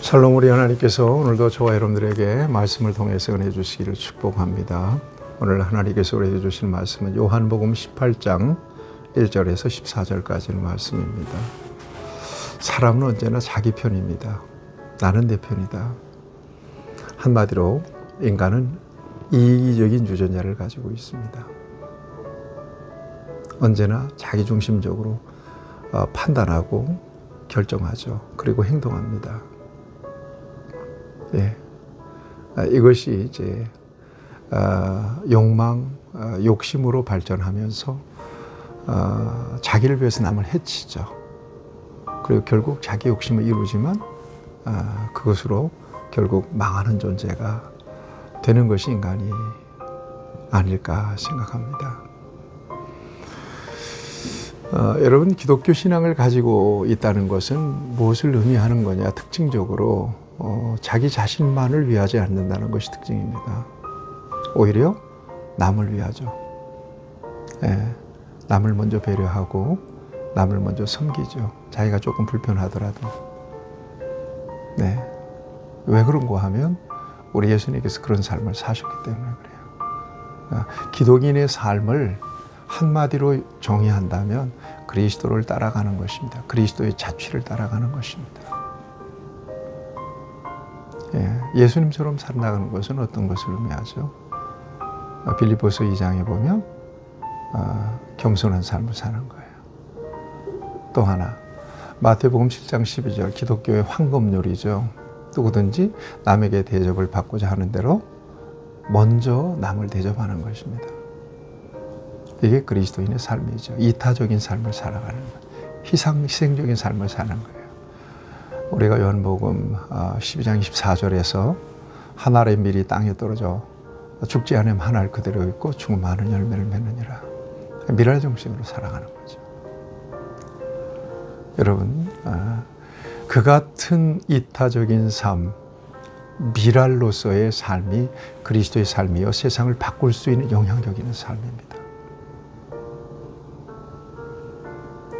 샬롬. 우리 하나님께서 오늘도 저와 여러분들에게 말씀을 통해서 은혜 주시기를 축복합니다. 오늘 하나님께서 우리에게 주신 말씀은 요한복음 18장 1절에서 14절까지의 말씀입니다. 사람은 언제나 자기 편입니다. 나는 내 편이다. 한마디로 인간은 이기적인 유전자를 가지고 있습니다. 언제나 자기중심적으로 판단하고 결정하죠. 그리고 행동합니다. 예, 이것이 이제 욕망, 욕심으로 발전하면서 자기를 위해서 남을 해치죠. 그리고 결국 자기 욕심을 이루지만 그것으로 결국 망하는 존재가 되는 것이 인간이 아닐까 생각합니다. 여러분, 기독교 신앙을 가지고 있다는 것은 무엇을 의미하는 거냐? 특징적으로 자기 자신만을 위하지 않는다는 것이 특징입니다. 오히려 남을 위하죠. 예, 남을 먼저 배려하고 남을 먼저 섬기죠. 자기가 조금 불편하더라도. 네. 왜 그런가 하면 우리 예수님께서 그런 삶을 사셨기 때문에 그래요. 기독인의 삶을 한마디로 정의한다면 그리스도를 따라가는 것입니다. 그리스도의 자취를 따라가는 것입니다. 예수님처럼 살아가는 것은 어떤 것을 의미하죠? 빌립보서 2장에 보면 겸손한 삶을 사는 거예요. 또 하나, 마태복음 7장 12절, 기독교의 황금률이죠. 누구든지 남에게 대접을 받고자 하는 대로 먼저 남을 대접하는 것입니다. 이게 그리스도인의 삶이죠. 이타적인 삶을 살아가는 거예요. 희생적인 삶을 사는 거예요. 우리가 요한복음 12장 24절에서 한 알의 밀이 땅에 떨어져 죽지 않으면 한 알 그대로 있고 죽으면 많은 열매를 맺느니라. 밀알 정신으로 살아가는 거죠. 여러분, 그 같은 이타적인 삶, 밀알로서의 삶이 그리스도의 삶이요, 세상을 바꿀 수 있는 영향력 있는 삶입니다.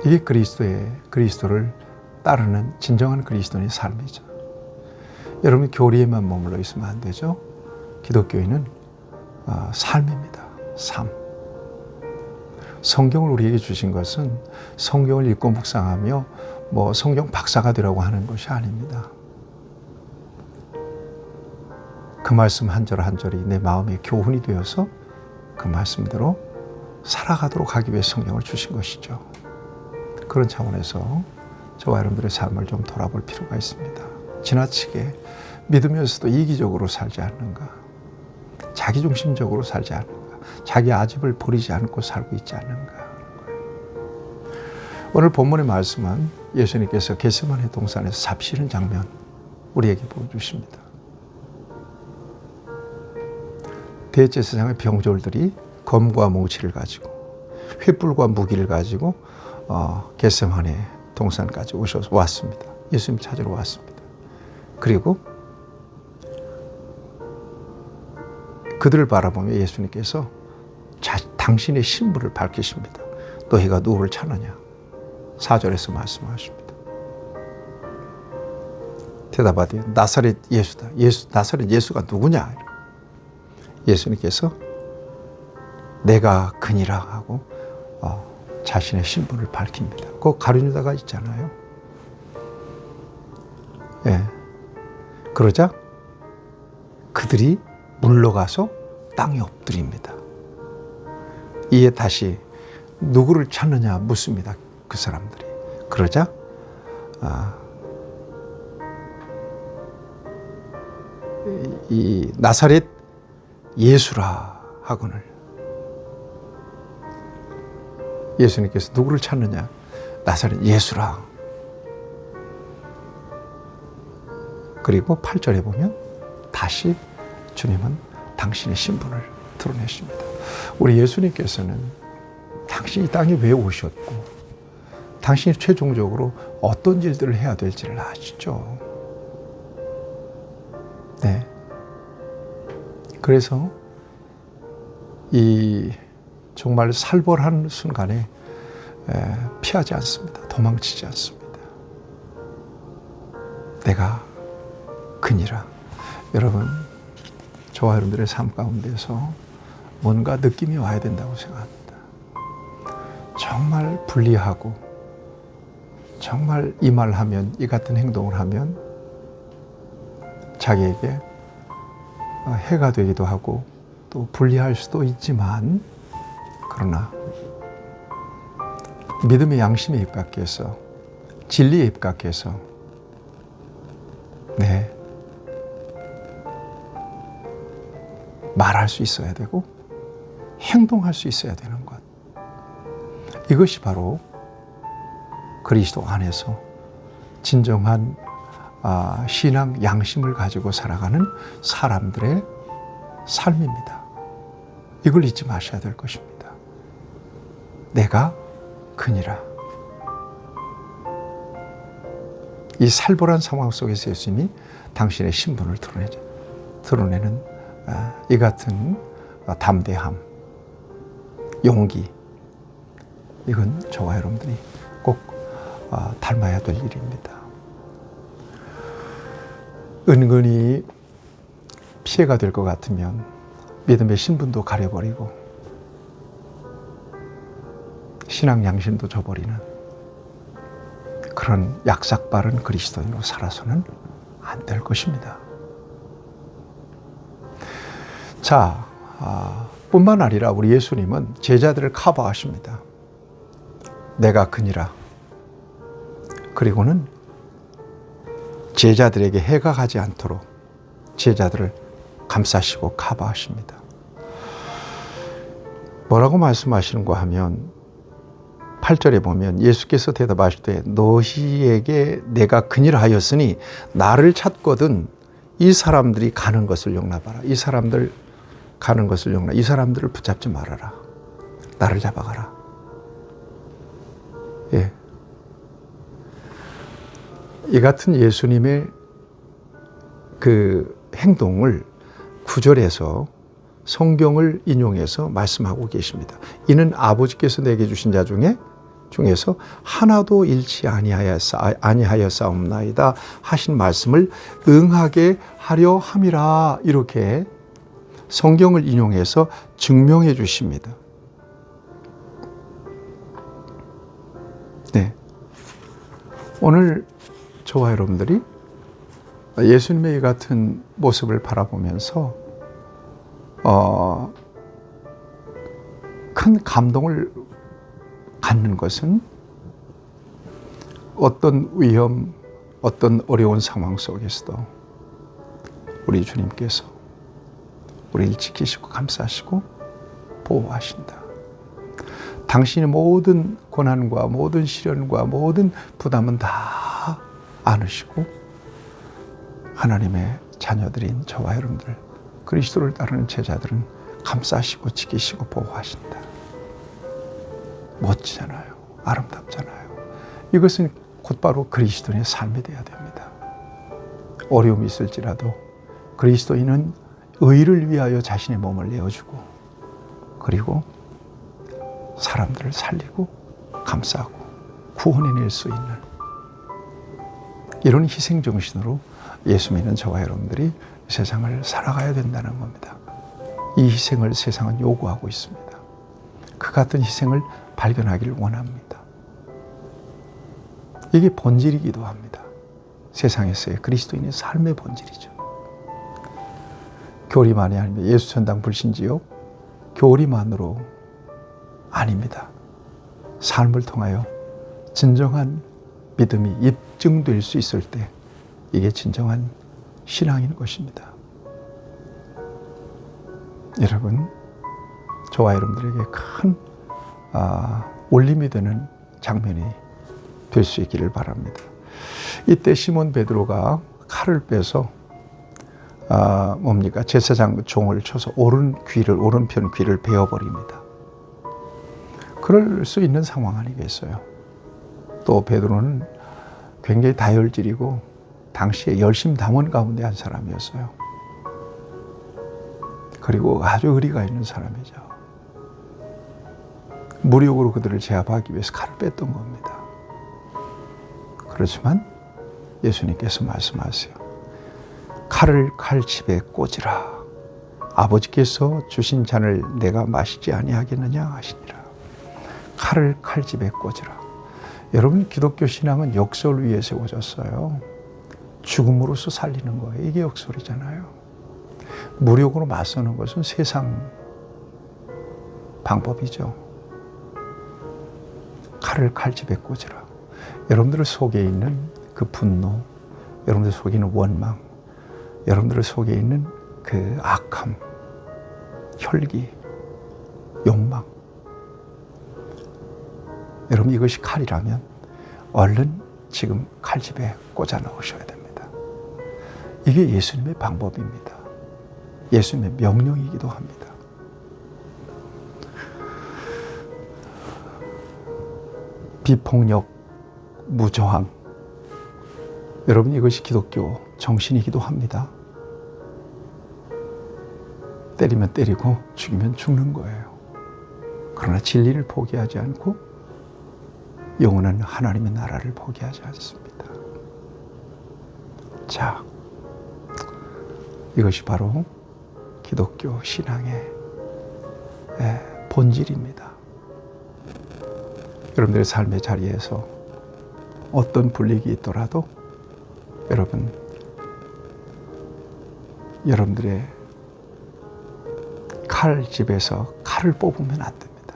이게 그리스도를 따르는 진정한 그리스도인의 삶이죠. 여러분, 교리에만 머물러 있으면 안 되죠. 기독교인은 삶입니다. 삶. 성경을 우리에게 주신 것은 성경을 읽고 묵상하며 성경 박사가 되라고 하는 것이 아닙니다. 그 말씀 한 절 한 절이 내 마음의 교훈이 되어서 그 말씀대로 살아가도록 하기 위해 성경을 주신 것이죠. 그런 차원에서 저와 여러분들의 삶을 좀 돌아볼 필요가 있습니다. 지나치게 믿으면서도 이기적으로 살지 않는가? 자기중심적으로 살지 않는가? 자기 아집을 버리지 않고 살고 있지 않는가? 오늘 본문의 말씀은 예수님께서 겟세마네 동산에서 잡시는 장면 우리에게 보여주십니다. 대제사장의 병졸들이 검과 몽치를 가지고 횃불과 무기를 가지고 겟세마네 동산까지 왔습니다. 예수님 찾으러 왔습니다. 그리고 그들을 바라보며 예수님께서 당신의 신분을 밝히십니다. 너희가 누구를 찾느냐? 4절에서 말씀하십니다. 대답하되 나사렛 예수다. 나사렛 예수가 누구냐? 예수님께서 내가 그니라 하고 자신의 신분을 밝힙니다. 그 가룟유다가 있잖아요. 예. 그러자 그들이 물러가서 땅에 엎드립니다. 이에 다시 누구를 찾느냐 묻습니다. 그 사람들이. 그러자 이 나사렛 예수라 하거늘 예수님께서 누구를 찾느냐? 나사렛 예수라. 그리고 8절에 보면 다시 주님은 당신의 신분을 드러내십니다. 우리 예수님께서는 당신이 땅에 왜 오셨고 당신이 최종적으로 어떤 일들을 해야 될지를 아시죠. 네. 그래서 이 정말 살벌한 순간에 피하지 않습니다. 도망치지 않습니다. 내가 그니라. 여러분, 저와 여러분들의 삶 가운데서 뭔가 느낌이 와야 된다고 생각합니다. 정말 불리하고 정말 이 말 하면, 이 같은 행동을 하면 자기에게 해가 되기도 하고 또 불리할 수도 있지만, 그러나 믿음의 양심에 입각해서, 진리에 입각해서 말할 수 있어야 되고 행동할 수 있어야 되는 것, 이것이 바로 그리스도 안에서 진정한 신앙 양심을 가지고 살아가는 사람들의 삶입니다. 이걸 잊지 마셔야 될 것입니다. 내가 그니라. 이 살벌한 상황 속에서 예수님이 당신의 신분을 드러내는 이 같은 담대함, 용기, 이건 저와 여러분들이 꼭 닮아야 될 일입니다. 은근히 피해가 될 것 같으면 믿음의 신분도 가려버리고 신앙 양심도 저버리는 그런 약삭빠른 그리스도인으로 살아서는 안 될 것입니다. 자, 뿐만 아니라 우리 예수님은 제자들을 커버하십니다. 내가 그니라. 그리고는 제자들에게 해가 가지 않도록 제자들을 감싸시고 커버하십니다. 뭐라고 말씀하시는가 하면 8절에 보면 예수께서 대답하실 때 너희에게 내가 그니라 하였으니 나를 찾거든 이 사람들이 가는 것을 용납하라. 이 사람들 가는 것을 용납. 이 사람들을 붙잡지 말아라. 나를 잡아가라. 예. 이 같은 예수님의 그 행동을 9절에서 성경을 인용해서 말씀하고 계십니다. 이는 아버지께서 내게 주신 자 중에서 하나도 잃지 아니하였사옵나이다 하신 말씀을 응하게 하려 함이라. 이렇게 성경을 인용해서 증명해 주십니다. 네. 오늘 저와 여러분들이 예수님의 이 같은 모습을 바라보면서 큰 감동을 갖는 것은 어떤 위험, 어떤 어려운 상황 속에서도 우리 주님께서 우리를 지키시고 감싸시고 보호하신다. 당신의 모든 고난과 모든 시련과 모든 부담은 다 안으시고 하나님의 자녀들인 저와 여러분들, 그리스도를 따르는 제자들은 감싸시고 지키시고 보호하신다. 멋지잖아요. 아름답잖아요. 이것은 곧바로 그리스도인의 삶이 되어야 됩니다. 어려움이 있을지라도 그리스도인은 의를 위하여 자신의 몸을 내어주고 그리고 사람들을 살리고 감싸고 구원해낼 수 있는 이런 희생정신으로 예수 믿는 저와 여러분들이 세상을 살아가야 된다는 겁니다. 이 희생을 세상은 요구하고 있습니다. 그 같은 희생을 발견하기를 원합니다. 이게 본질이기도 합니다. 세상에서의 그리스도인의 삶의 본질이죠. 교리만이 아닙니다. 예수천당 불신지옥 교리만으로 아닙니다. 삶을 통하여 진정한 믿음이 입증될 수 있을 때 이게 진정한 신앙인 것입니다. 여러분, 저와 여러분들에게 큰 울림이 되는 장면이 될 수 있기를 바랍니다. 이때 시몬 베드로가 칼을 빼서 제사장 종을 쳐서 오른편 귀를 베어버립니다. 그럴 수 있는 상황 아니겠어요? 또 베드로는 굉장히 다혈질이고 당시에 열심담원 가운데 한 사람이었어요. 그리고 아주 의리가 있는 사람이죠. 무력으로 그들을 제압하기 위해서 칼을 뺐던 겁니다. 그렇지만 예수님께서 말씀하세요. 칼을 칼집에 꽂으라. 아버지께서 주신 잔을 내가 마시지 아니하겠느냐 하시니라. 칼을 칼집에 꽂으라. 여러분, 기독교 신앙은 역설 위에 세워졌어요. 죽음으로써 살리는 거예요. 이게 역설이잖아요. 무력으로 맞서는 것은 세상 방법이죠. 칼을 칼집에 꽂으라. 여러분들 속에 있는 그 분노, 여러분들 속에 있는 원망, 여러분들 속에 있는 그 악함, 혈기, 욕망. 여러분, 이것이 칼이라면 얼른 지금 칼집에 꽂아 넣으셔야 됩니다. 이게 예수님의 방법입니다. 예수님의 명령이기도 합니다. 비폭력, 무저항. 여러분, 이것이 기독교 정신이기도 합니다. 때리면 때리고 죽이면 죽는 거예요. 그러나 진리를 포기하지 않고 영원한 하나님의 나라를 포기하지 않습니다. 자, 이것이 바로 기독교 신앙의 본질입니다. 여러분들의 삶의 자리에서 어떤 불이익이 있더라도 여러분들의 칼집에서 칼을 뽑으면 안 됩니다.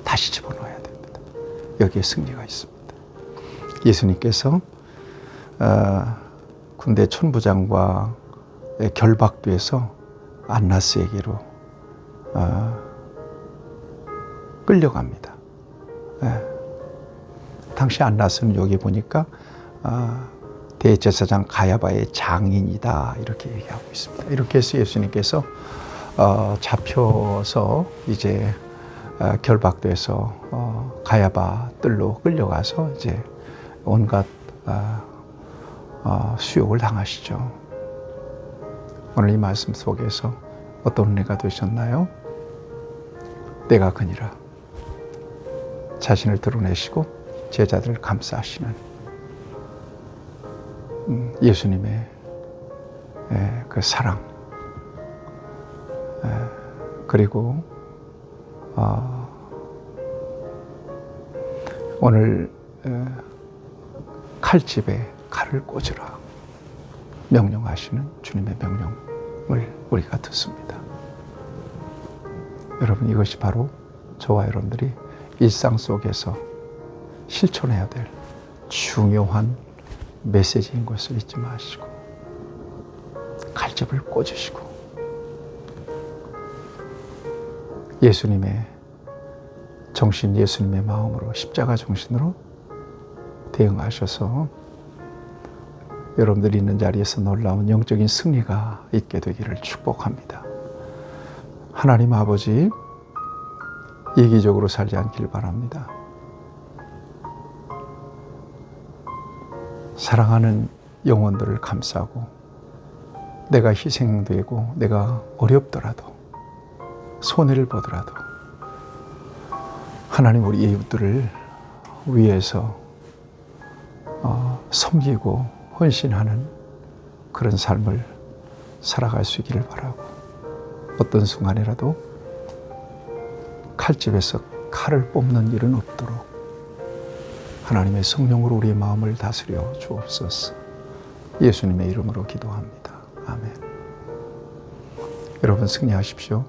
다시 집어넣어야 됩니다. 여기에 승리가 있습니다. 예수님께서 군대 천부장과 결박돼서 안나스에게로 끌려갑니다. 당시 안나스는 여기 보니까 대제사장 가야바의 장인이다 이렇게 얘기하고 있습니다. 이렇게 해서 예수님께서 잡혀서 이제 결박돼서 가야바 뜰로 끌려가서 이제 온갖 수욕을 당하시죠. 오늘 이 말씀 속에서 어떤 은혜가 되셨나요? 때가 그니라. 자신을 드러내시고 제자들을 감싸시는 예수님의 그 사랑, 그리고 오늘 칼집에 칼을 꽂으라 명령하시는 주님의 명령을 우리가 듣습니다. 여러분, 이것이 바로 저와 여러분들이 일상 속에서 실천해야 될 중요한 메시지인 것을 잊지 마시고 칼집을 꽂으시고 예수님의 정신, 예수님의 마음으로 십자가 정신으로 대응하셔서 여러분들이 있는 자리에서 놀라운 영적인 승리가 있게 되기를 축복합니다. 하나님 아버지, 이기적으로 살지 않길 바랍니다. 사랑하는 영혼들을 감싸고 내가 희생되고 내가 어렵더라도 손해를 보더라도 하나님 우리 이웃들을 위해서 섬기고 헌신하는 그런 삶을 살아갈 수 있기를 바라고 어떤 순간이라도 칼집에서 칼을 뽑는 일은 없도록 하나님의 성령으로 우리의 마음을 다스려 주옵소서. 예수님의 이름으로 기도합니다. 아멘. 여러분 승리하십시오.